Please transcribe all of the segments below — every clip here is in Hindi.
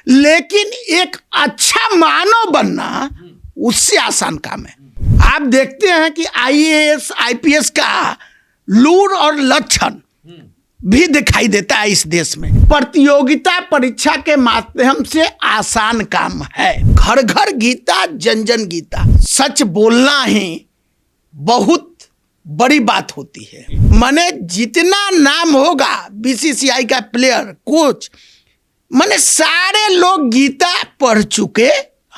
लेकिन एक अच्छा मानव बनना उससे आसान काम है। आप देखते हैं कि आईएएस आईपीएस का लूर और लक्षण भी दिखाई देता है इस देश में। प्रतियोगिता परीक्षा के माध्यम से आसान काम है। घर घर गीता, जन जन गीता। सच बोलना ही बहुत बड़ी बात होती है। माने जितना नाम होगा बीसीसीआई का प्लेयर, कोच, माने सारे लोग गीता पढ़ चुके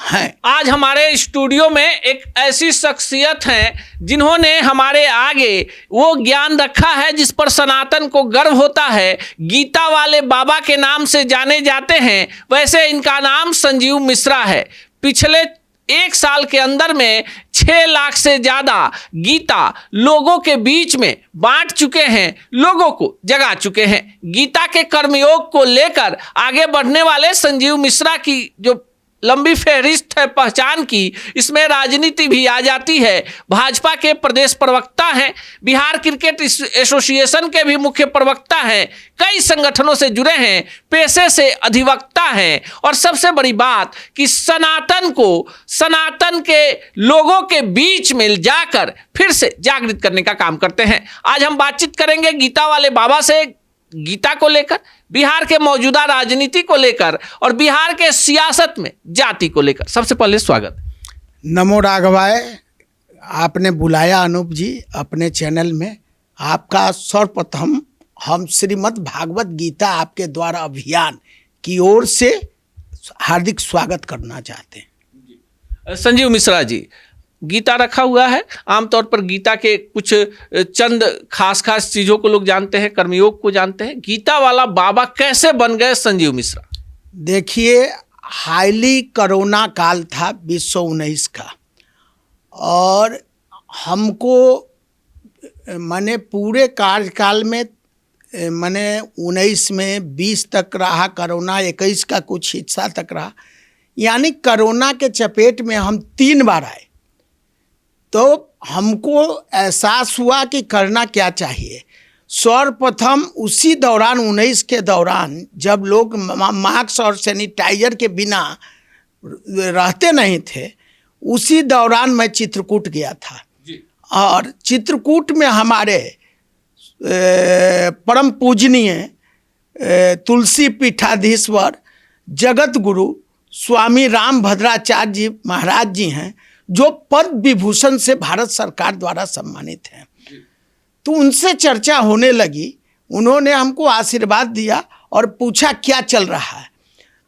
हैं। आज हमारे स्टूडियो में एक ऐसी शख्सियत है जिन्होंने हमारे आगे वो ज्ञान रखा है जिस पर सनातन को गर्व होता है। गीता वाले बाबा के नाम से जाने जाते हैं। वैसे इनका नाम संजीव मिश्रा है। पिछले 1 साल के अंदर में 6 लाख से ज़्यादा गीता लोगों के बीच में बांट चुके हैं, लोगों को जगा चुके हैं। गीता के कर्मयोग को लेकर आगे बढ़ने वाले संजीव मिश्रा की जो लंबी फहरिस्त है पहचान की, इसमें राजनीति भी आ जाती है। भाजपा के प्रदेश प्रवक्ता हैं, बिहार क्रिकेट एसोसिएशन के भी मुख्य प्रवक्ता हैं, कई संगठनों से जुड़े हैं, पेशे से अधिवक्ता हैं और सबसे बड़ी बात कि सनातन को सनातन के लोगों के बीच में जाकर फिर से जागृत करने का काम करते हैं। आज हम बातचीत करेंगे गीता वाले बाबा से, गीता को लेकर, बिहार के मौजूदा राजनीति को लेकर और बिहार के सियासत में जाति को लेकर। सबसे पहले स्वागत। नमो राघवाय, आपने बुलाया अनूप जी अपने चैनल में। आपका सर्वप्रथम हम श्रीमद् भागवत गीता आपके द्वारा अभियान की ओर से हार्दिक स्वागत करना चाहते हैं। संजीव मिश्रा जी, गीता रखा हुआ है। आमतौर पर गीता के कुछ चंद खास चीज़ों को लोग जानते हैं, कर्मयोग को जानते हैं। गीता वाला बाबा कैसे बन गए संजीव मिश्रा? देखिए, हाईली कोरोना काल था 2019 का, और हमको मैंने पूरे कार्यकाल में मैंने 19 में 20 तक रहा, कोरोना 21 का कुछ हिस्सा तक रहा, यानी कोरोना के चपेट में हम 3 बार आए। तो हमको एहसास हुआ कि करना क्या चाहिए। सर्वप्रथम उसी दौरान 19 के दौरान जब लोग मास्क और सैनिटाइजर के बिना रहते नहीं थे, उसी दौरान मैं चित्रकूट गया था जी। और चित्रकूट में हमारे परम पूजनीय तुलसी पीठाधीश्वर जगत गुरु स्वामी राम भद्राचार्य जी महाराज जी हैं, जो पद्म विभूषण से भारत सरकार द्वारा सम्मानित हैं। तो उनसे चर्चा होने लगी। उन्होंने हमको आशीर्वाद दिया और पूछा क्या चल रहा है।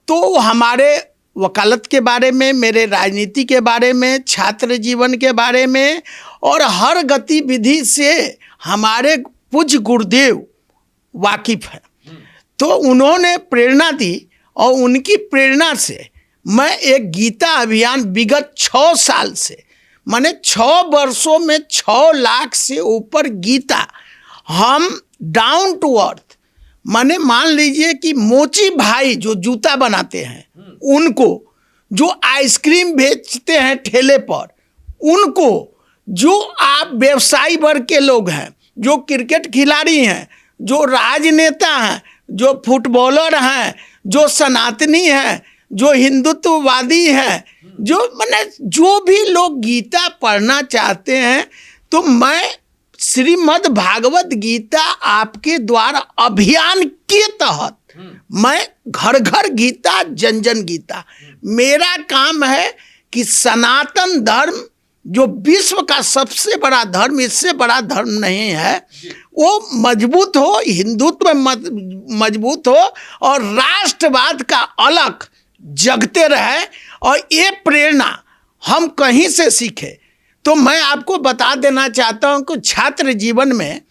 तो हमारे वकालत के बारे में, मेरे राजनीति के बारे में, छात्र जीवन के बारे में और हर गतिविधि से हमारे पूज्य गुरुदेव वाकिफ हैं। तो उन्होंने प्रेरणा दी और उनकी प्रेरणा से मैं एक गीता अभियान विगत 6 साल से, माने 6 वर्षों में 6 लाख से ऊपर गीता हम डाउन टू अर्थ, माने मान लीजिए कि मोची भाई जो जूता बनाते हैं उनको, जो आइसक्रीम बेचते हैं ठेले पर उनको, जो आप व्यवसायी वर्ग के लोग हैं, जो क्रिकेट खिलाड़ी हैं, जो राजनेता हैं, जो फुटबॉलर हैं, जो सनातनी हैं, जो हिंदुत्ववादी हैं, जो माने जो भी लोग गीता पढ़ना चाहते हैं, तो मैं श्रीमद् भागवत गीता आपके द्वारा अभियान के तहत मैं घर घर गीता, जन जन गीता, मेरा काम है कि सनातन धर्म जो विश्व का सबसे बड़ा धर्म, इससे बड़ा धर्म नहीं है, वो मजबूत हो, हिंदुत्व मजबूत हो और राष्ट्रवाद का अलग जगते रहे। और ये प्रेरणा हम कहीं से सीखे। तो मैं आपको बता देना चाहता हूं कि छात्र जीवन में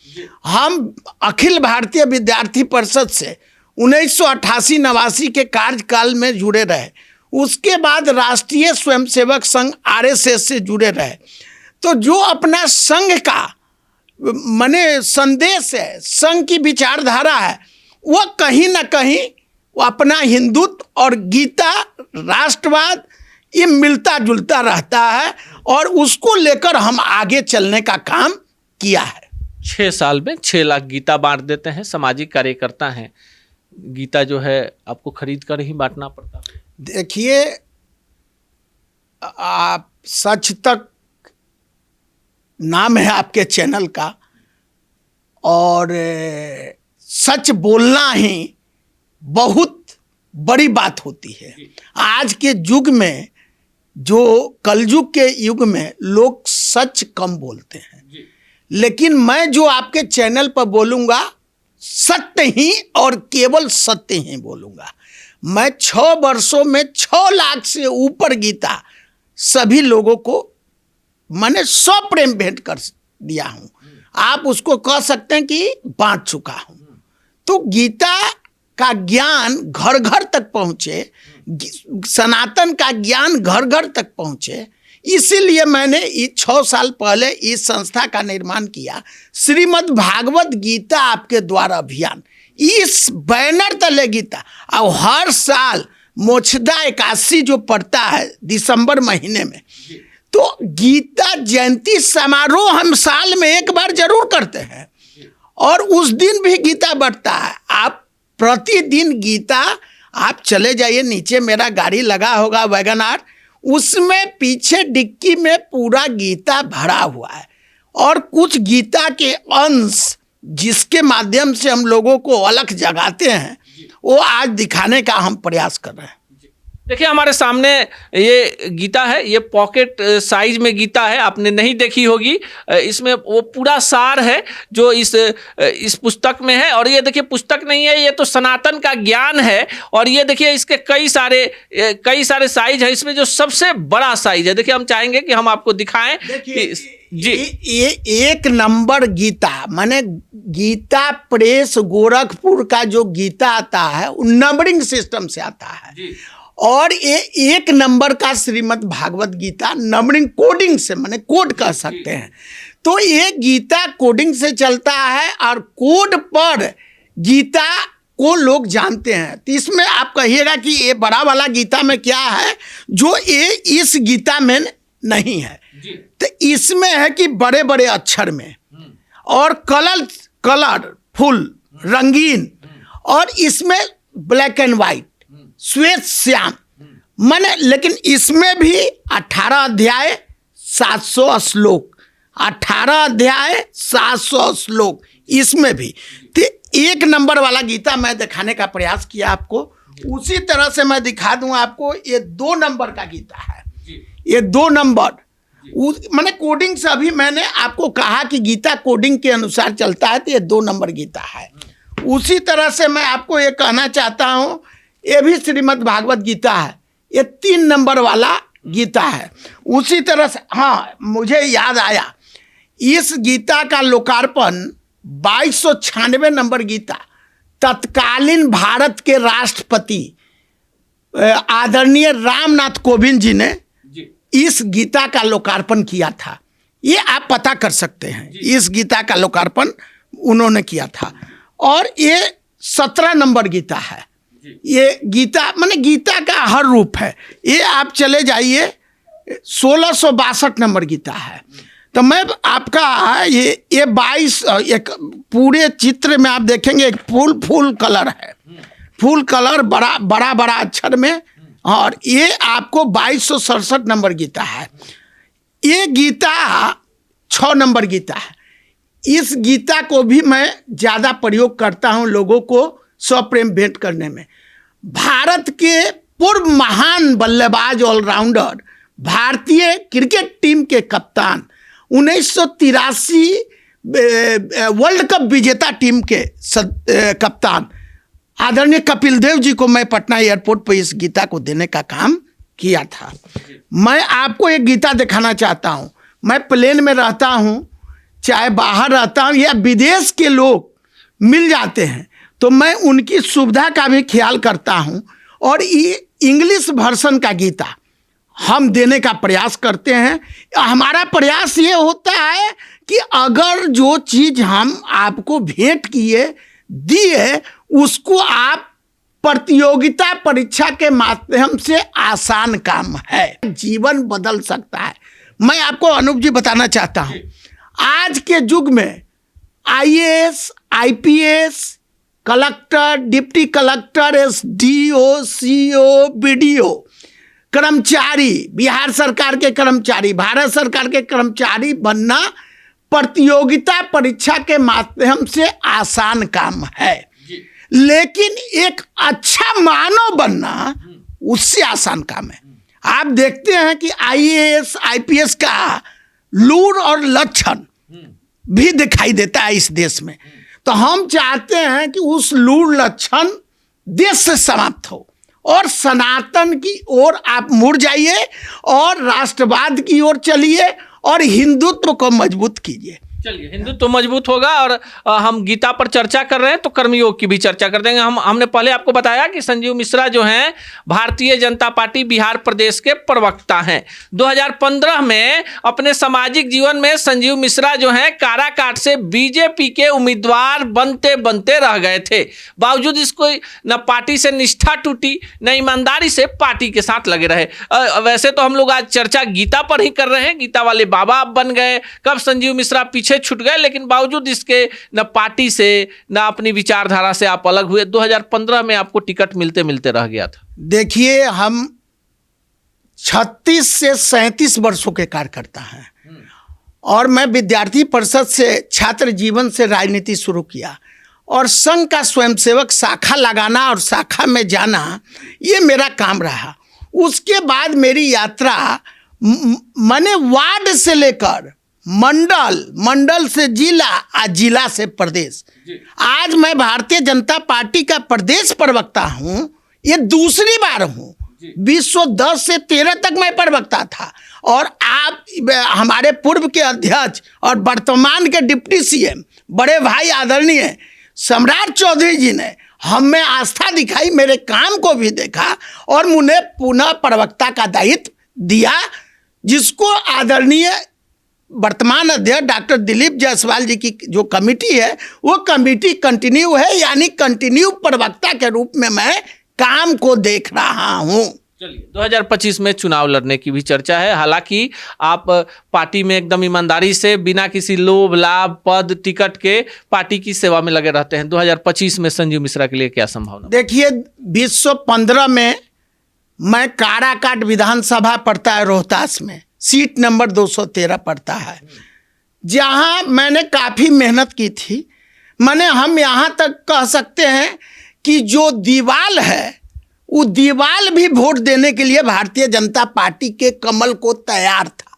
हम अखिल भारतीय विद्यार्थी परिषद से 1988-89 के कार्यकाल में जुड़े रहे। उसके बाद राष्ट्रीय स्वयंसेवक संघ आरएसएस से जुड़े रहे। तो जो अपना संघ का माने संदेश है, संघ की विचारधारा है, वो कहीं ना कहीं वो अपना हिंदुत्व और गीता, राष्ट्रवाद, ये मिलता जुलता रहता है और उसको लेकर हम आगे चलने का काम किया है। 6 साल में 6 लाख गीता बांट देते हैं। सामाजिक कार्यकर्ता हैं, गीता जो है आपको खरीद कर ही बांटना पड़ता है। देखिए, आप सच तक नाम है आपके चैनल का, और सच बोलना ही बहुत बड़ी बात होती है। आज के युग में, जो कलयुग के युग में, लोग सच कम बोलते हैं, लेकिन मैं जो आपके चैनल पर बोलूँगा सत्य ही और केवल सत्य ही बोलूँगा। मैं 6 वर्षों में 6 लाख से ऊपर गीता सभी लोगों को मैंने प्रेम भेंट कर दिया हूँ। आप उसको कह सकते हैं कि बांट चुका हूँ। तो गीता का ज्ञान घर घर तक पहुँचे, सनातन का ज्ञान घर घर तक पहुँचे, इसीलिए मैंने 6 साल पहले इस संस्था का निर्माण किया, श्रीमद् भागवत गीता आपके द्वारा अभियान। इस बैनर तले गीता, और हर साल मोक्षदा एकादशी जो पड़ता है दिसंबर महीने में, तो गीता जयंती समारोह हम साल में एक बार जरूर करते हैं, और उस दिन भी गीता बढ़ता है। आप प्रतिदिन गीता, आप चले जाइए, नीचे मेरा गाड़ी लगा होगा वैगनआर, उसमें पीछे डिक्की में पूरा गीता भरा हुआ है, और कुछ गीता के अंश जिसके माध्यम से हम लोगों को अलग जगाते हैं, वो आज दिखाने का हम प्रयास कर रहे हैं। देखिए, हमारे सामने ये गीता है, ये पॉकेट साइज में गीता है, आपने नहीं देखी होगी। इसमें वो पूरा सार है जो इस पुस्तक में है। और ये देखिए, पुस्तक नहीं है, ये तो सनातन का ज्ञान है। और ये देखिए, इसके कई सारे साइज है। इसमें जो सबसे बड़ा साइज है, देखिए, हम चाहेंगे कि हम आपको दिखाएं। जी, ये 1 नंबर गीता, माने गीता प्रेस गोरखपुर का जो गीता आता है वो नंबरिंग सिस्टम से आता है जी। और ये 1 नंबर का श्रीमद् भागवत गीता नंबरिंग कोडिंग से, माने कोड कह सकते हैं। तो ये गीता कोडिंग से चलता है, और कोड पर गीता को लोग जानते हैं। तो इसमें आप कहिएगा कि ये बड़ा वाला गीता में क्या है जो ये इस गीता में नहीं है। तो इसमें है कि बड़े बड़े अक्षर में, और कलरफुल, रंगीन, और इसमें ब्लैक एंड व्हाइट, श्वेत श्याम, माने, लेकिन इसमें भी 18 अध्याय 700 श्लोक, 18 अध्याय 700 श्लोक इसमें भी। तो 1 नंबर वाला गीता मैं दिखाने का प्रयास किया आपको। उसी तरह से मैं दिखा दूं आपको, ये 2 नंबर का गीता है। ये 2 नंबर मैंने कोडिंग से, अभी मैंने आपको कहा कि गीता कोडिंग के अनुसार चलता है, तो ये 2 नंबर गीता है। उसी तरह से मैं आपको ये कहना चाहता हूँ, ये भी श्रीमद् भागवत गीता है, ये 3 नंबर वाला गीता है। उसी तरह से, हाँ, मुझे याद आया, इस गीता का लोकार्पण 2296 नंबर गीता तत्कालीन भारत के राष्ट्रपति आदरणीय रामनाथ कोविंद जी ने इस गीता का लोकार्पण किया था। ये आप पता कर सकते हैं, इस गीता का लोकार्पण उन्होंने किया था। और ये 17 नंबर गीता है। ये गीता माने गीता का हर रूप है। ये आप चले जाइए, 1662 नंबर गीता है। तो मैं आपका ये 22, एक पूरे चित्र में आप देखेंगे एक फुल कलर है, फुल कलर, बड़ा अक्षर में, और ये आपको 2267 नंबर गीता है। ये गीता 6 नंबर गीता है। इस गीता को भी मैं ज़्यादा प्रयोग करता हूँ लोगों को स्वप्रेम भेंट करने में। भारत के पूर्व महान बल्लेबाज, ऑलराउंडर, भारतीय क्रिकेट टीम के कप्तान, 1983 वर्ल्ड कप विजेता टीम के कप्तान आदरणीय कपिल देव जी को मैं पटना एयरपोर्ट पर इस गीता को देने का काम किया था। मैं आपको एक गीता दिखाना चाहता हूँ। मैं प्लेन में रहता हूँ, चाहे बाहर रहता हूँ, या विदेश के लोग मिल जाते हैं, तो मैं उनकी सुविधा का भी ख्याल करता हूँ, और ये इंग्लिश वर्जन का गीता हम देने का प्रयास करते हैं। हमारा प्रयास ये होता है कि अगर जो चीज़ हम आपको भेंट किए दिए, उसको आप प्रतियोगिता परीक्षा के माध्यम से आसान काम है, जीवन बदल सकता है। मैं आपको अनूप जी बताना चाहता हूँ, आज के युग में IAS, IPS, collector, deputy collector, SDO, CO, BDO कर्मचारी, बिहार सरकार के कर्मचारी, भारत सरकार के कर्मचारी बनना प्रतियोगिता परीक्षा के माध्यम से आसान काम है, लेकिन एक अच्छा मानव बनना उससे आसान काम है। आप देखते हैं कि आईएएस, आईपीएस का लूर और लक्षण भी दिखाई देता है इस देश में। तो हम चाहते हैं कि उस लूर लक्षण देश से समाप्त हो और सनातन की ओर आप मुड़ जाइए और राष्ट्रवाद की ओर चलिए और हिंदुत्व को मजबूत कीजिए। चलिए, हिंदुत्व तो मजबूत होगा। और हम गीता पर चर्चा कर रहे हैं तो कर्मयोग की भी चर्चा कर देंगे। हमने पहले आपको बताया कि संजीव मिश्रा जो हैं भारतीय जनता पार्टी बिहार प्रदेश के प्रवक्ता हैं। 2015 में अपने सामाजिक जीवन में संजीव मिश्रा जो हैं काराकाट से बीजेपी के उम्मीदवार बनते बनते रह गए थे। बावजूद इसको न पार्टी से निष्ठा टूटी, न ईमानदारी से पार्टी के साथ लगे रहे। वैसे तो हम लोग आज चर्चा गीता पर ही कर रहे हैं। गीता वाले बाबा आप बन गए, कब संजीव मिश्रा पीछे छूट गए, लेकिन बावजूद इसके न पार्टी से न अपनी विचारधारा से आप अलग हुए। 2015 में आपको टिकट मिलते मिलते रह गया था। देखिए, हम 36 से 37 वर्षों के कार्यकर्ता हैं और मैं विद्यार्थी परिषद से छात्र जीवन से राजनीति शुरू किया और संघ का स्वयंसेवक शाखा लगाना और शाखा में जाना ये मेरा काम रहा। उसके बाद मेरी यात्रा मैंने वार्ड से लेकर मंडल से जिला, जिला से प्रदेश, आज मैं भारतीय जनता पार्टी का प्रदेश प्रवक्ता हूं। ये दूसरी बार हूं। 2010 से 13 तक मैं प्रवक्ता था और आप हमारे पूर्व के अध्यक्ष और वर्तमान के डिप्टी सीएम बड़े भाई आदरणीय सम्राट चौधरी जी ने हम में आस्था दिखाई, मेरे काम को भी देखा और मुझे पुनः प्रवक्ता का दायित्व दिया, जिसको आदरणीय वर्तमान अध्यक्ष डॉक्टर दिलीप जायसवाल जी की जो कमेटी है वो कमेटी कंटिन्यू है, यानी कंटिन्यू प्रवक्ता के रूप में मैं काम को देख रहा हूं। चलिए, 2025 में चुनाव लड़ने की भी चर्चा है। हालांकि आप पार्टी में एकदम ईमानदारी से बिना किसी लोभ, लाभ, पद, टिकट के पार्टी की सेवा में लगे रहते हैं। 2025 में संजीव मिश्रा के लिए क्या संभावना? देखिए, 2015 में मैं काराकाट विधानसभा पड़ता है रोहतास में, सीट नंबर 213 पड़ता है, जहां मैंने काफ़ी मेहनत की थी। हम यहाँ तक कह सकते हैं कि जो दीवाल है वो दीवाल भी वोट देने के लिए भारतीय जनता पार्टी के कमल को तैयार था।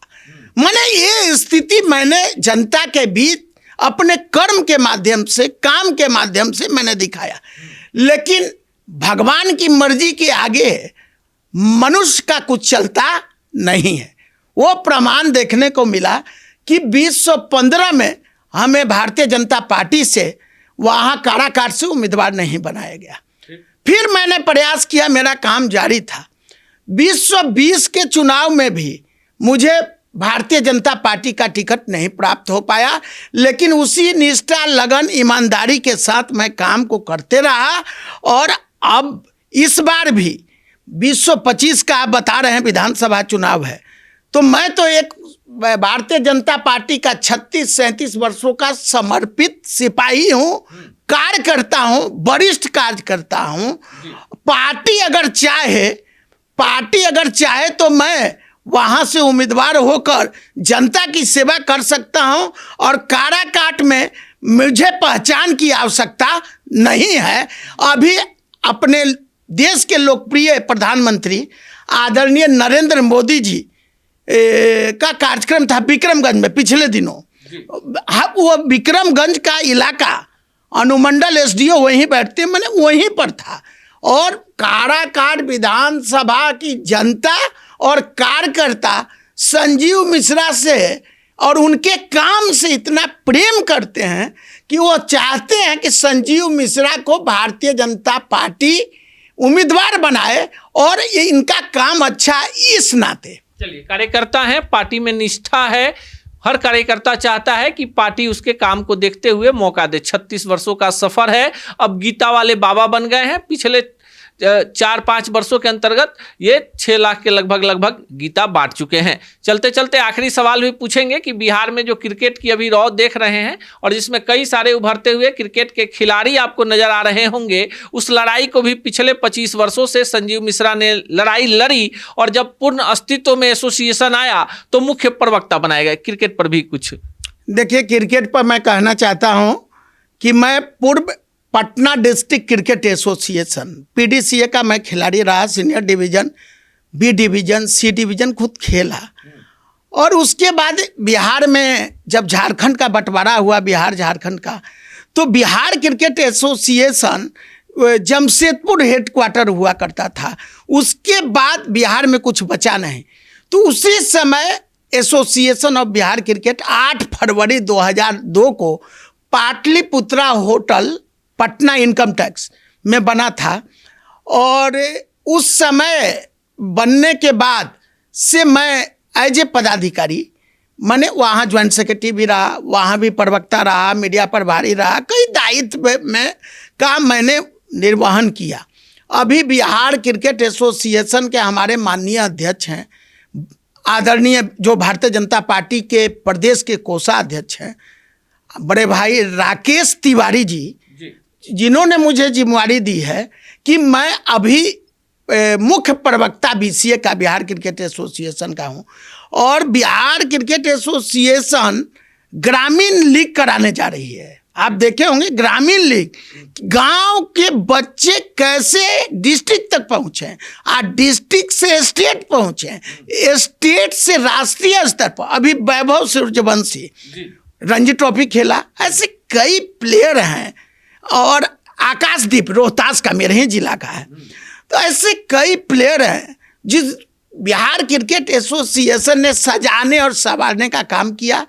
ये स्थिति मैंने जनता के बीच अपने कर्म के माध्यम से, काम के माध्यम से मैंने दिखाया। लेकिन भगवान की मर्जी के आगे मनुष्य का कुछ चलता नहीं है। वो प्रमाण देखने को मिला कि 2015 में हमें भारतीय जनता पार्टी से वहाँ काराकाट से उम्मीदवार नहीं बनाया गया। फिर मैंने प्रयास किया, मेरा काम जारी था। 2020 के चुनाव में भी मुझे भारतीय जनता पार्टी का टिकट नहीं प्राप्त हो पाया, लेकिन उसी निष्ठा, लगन, ईमानदारी के साथ मैं काम को करते रहा। और अब इस बार भी 2025 का आप बता रहे हैं विधानसभा चुनाव है, तो मैं तो एक भारतीय जनता पार्टी का 36-37 वर्षों का समर्पित सिपाही हूँ, कार्यकर्ता हूँ, वरिष्ठ कार्यकर्ता हूँ। पार्टी अगर चाहे तो मैं वहाँ से उम्मीदवार होकर जनता की सेवा कर सकता हूँ और काराकाट में मुझे पहचान की आवश्यकता नहीं है। अभी अपने देश के लोकप्रिय प्रधानमंत्री आदरणीय नरेंद्र मोदी जी का कार्यक्रम था विक्रमगंज में पिछले दिनों। वो विक्रमगंज का इलाका अनुमंडल एसडीओ वहीं बैठते, वहीं पर था और काराकाट विधानसभा की जनता और कार्यकर्ता संजीव मिश्रा से और उनके काम से इतना प्रेम करते हैं कि वो चाहते हैं कि संजीव मिश्रा को भारतीय जनता पार्टी उम्मीदवार बनाए और ये इनका काम अच्छा इस नाते। चलिए, कार्यकर्ता हैं, पार्टी में निष्ठा है, हर कार्यकर्ता चाहता है कि पार्टी उसके काम को देखते हुए मौका दे। 36 वर्षों का सफर है, अब गीता वाले बाबा बन गए हैं। पिछले 4-5 वर्षों के अंतर्गत ये 6 लाख के लगभग गीता बांट चुके हैं। चलते चलते आखिरी सवाल भी पूछेंगे कि बिहार में जो क्रिकेट की अभी रौद देख रहे हैं और जिसमें कई सारे उभरते हुए क्रिकेट के खिलाड़ी आपको नजर आ रहे होंगे, उस लड़ाई को भी पिछले 25 वर्षों से संजीव मिश्रा ने लड़ाई लड़ी और जब पूर्ण अस्तित्व में एसोसिएशन आया तो मुख्य प्रवक्ता बनाए गए। क्रिकेट पर भी कुछ देखिए, क्रिकेट पर मैं कहना चाहता हूं कि मैं पूर्व Patna district cricket association PDCA का मैं खिलाड़ी रहा। सीनियर डिवीजन, बी डिवीजन, सी डिवीजन खुद खेला। और उसके बाद बिहार में जब झारखंड का बंटवारा हुआ, बिहार झारखंड का, तो Bihar cricket association Jamshedpur headquarter हुआ करता था। उसके बाद बिहार में कुछ बचा नहीं। तो उसी समय एसोसिएशन ऑफ बिहार क्रिकेट 8 फरवरी 2002 को Pataliputra hotel Patna income tax में बना था। और उस समय बनने के बाद से मैं एज ए पदाधिकारी, मैंने वहाँ ज्वाइंट सेक्रेटरी भी रहा, वहाँ भी प्रवक्ता रहा, मीडिया प्रभारी रहा, कई दायित्व में काम मैंने निर्वहन किया। अभी बिहार क्रिकेट एसोसिएशन के हमारे माननीय अध्यक्ष हैं, आदरणीय जो भारतीय जनता पार्टी के प्रदेश के कोषाध्यक्ष हैं, बड़े भाई राकेश तिवारी जी, जिन्होंने मुझे जिम्मेवारी दी है कि मैं अभी मुख्य प्रवक्ता बीसीए का बिहार क्रिकेट एसोसिएशन का हूं। और बिहार क्रिकेट एसोसिएशन ग्रामीण लीग कराने जा रही है। आप देखे होंगे ग्रामीण लीग, गांव के बच्चे कैसे डिस्ट्रिक्ट तक पहुंचे, डिस्ट्रिक्ट से स्टेट पहुंचे, स्टेट से राष्ट्रीय स्तर पर। अभी वैभव सूर्यवंशी रणजी ट्रॉफी खेला। ऐसे कई प्लेयर हैं। और आकाशदीप रोहतास का, मेरे ही जिला का है। तो ऐसे कई प्लेयर हैं जिस बिहार क्रिकेट एसोसिएशन ने सजाने और संवारने का काम किया।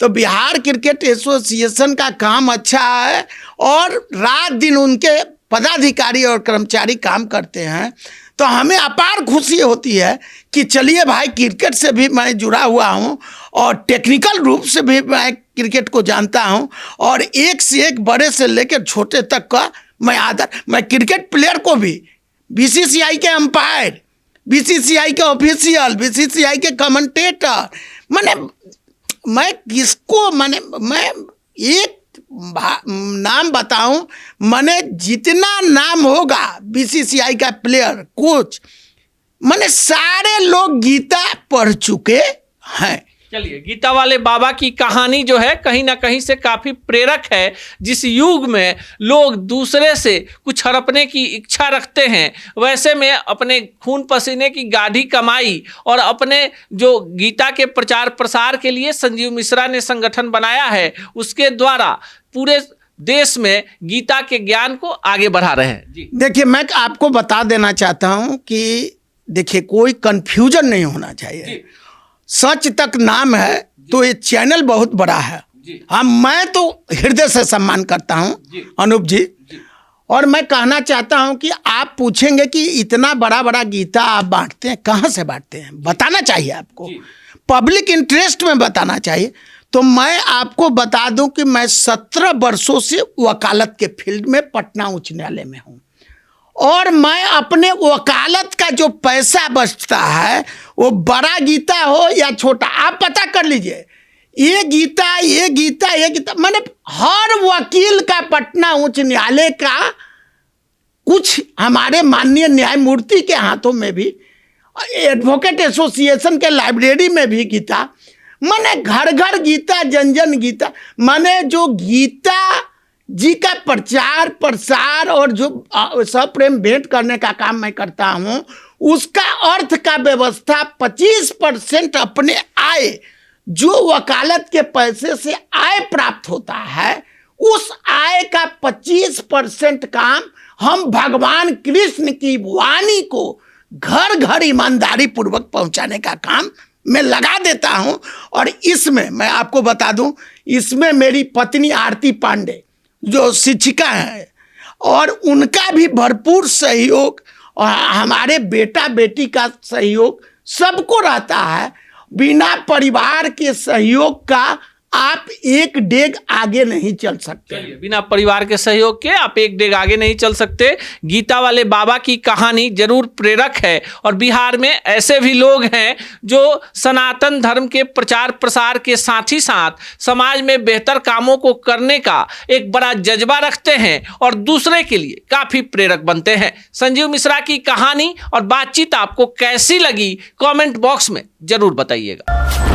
तो बिहार क्रिकेट एसोसिएशन का काम अच्छा है और रात दिन उनके पदाधिकारी और कर्मचारी काम करते हैं। तो हमें अपार खुशी होती है कि चलिए भाई, क्रिकेट से भी मैं जुड़ा हुआ हूं और टेक्निकल रूप से भी मैं क्रिकेट को जानता हूं और एक से एक बड़े से लेकर छोटे तक का मैं आदर। मैं क्रिकेट प्लेयर को भी, बीसीसीआई के अंपायर, बीसीसीआई के ऑफिशियल, बीसीसीआई के कमेंटेटर, मैं किसको मैं एक नाम बताऊं, जितना नाम होगा बीसीसीआई का प्लेयर, कोच, सारे लोग गीता पढ़ चुके हैं। चलिए, गीता वाले बाबा की कहानी जो है कहीं ना कहीं से काफी प्रेरक है। जिस युग में लोग दूसरे से कुछ हड़पने की इच्छा रखते हैं, वैसे में अपने खून पसीने की गाढ़ी कमाई और अपने जो गीता के प्रचार प्रसार के लिए संजीव मिश्रा ने संगठन बनाया है, उसके द्वारा पूरे देश में गीता के ज्ञान को आगे बढ़ा रहे हैं। जी देखिए, मैं आपको बता देना चाहता हूं कि देखिए, कोई कंफ्यूजन नहीं होना चाहिए। सच तक नाम है तो ये चैनल बहुत बड़ा है। हाँ, मैं तो हृदय से सम्मान करता हूं अनूप जी। और मैं कहना चाहता हूं कि आप पूछेंगे कि इतना बड़ा बड़ा गीता आप बांटते हैं, कहाँ से बांटते हैं, बताना चाहिए आपको, पब्लिक इंटरेस्ट में बताना चाहिए। तो मैं आपको बता दूं कि मैं 17 वर्षों से वकालत के फील्ड में पटना उच्च न्यायालय में हूं। और मैं अपने वकालत का जो पैसा बचता है, वो बड़ा गीता हो या छोटा, आप पता कर लीजिए। ये गीता मैंने हर वकील का पटना उच्च न्यायालय का, कुछ हमारे माननीय न्यायमूर्ति के हाथों में भी, एडवोकेट एसोसिएशन के लाइब्रेरी में भी गीता, घर घर गीता, जन जन गीता, जो गीता जी का प्रचार प्रसार और जो सप्रेम भेंट करने का काम मैं करता हूं, उसका अर्थ का व्यवस्था 25% अपने आय, जो वकालत के पैसे से आय प्राप्त होता है, उस आय का 25% काम हम भगवान कृष्ण की वाणी को घर घर ईमानदारी पूर्वक पहुंचाने का काम मैं लगा देता हूं। और इसमें मैं आपको बता दूं, इसमें मेरी पत्नी आरती पांडे जो शिक्षिका है, और उनका भी भरपूर सहयोग और हमारे बेटा बेटी का सहयोग सबको रहता है। बिना परिवार के सहयोग का आप एक डेग आगे नहीं चल सकते। चलिए, बिना परिवार के सहयोग के आप एक डेग आगे नहीं चल सकते। गीता वाले बाबा की कहानी जरूर प्रेरक है और बिहार में ऐसे भी लोग हैं जो सनातन धर्म के प्रचार प्रसार के साथ ही साथ समाज में बेहतर कामों को करने का एक बड़ा जज्बा रखते हैं और दूसरे के लिए काफी प्रेरक बनते हैं। संजीव मिश्रा की कहानी और बातचीत आपको कैसी लगी, कमेंट बॉक्स में जरूर बताइएगा।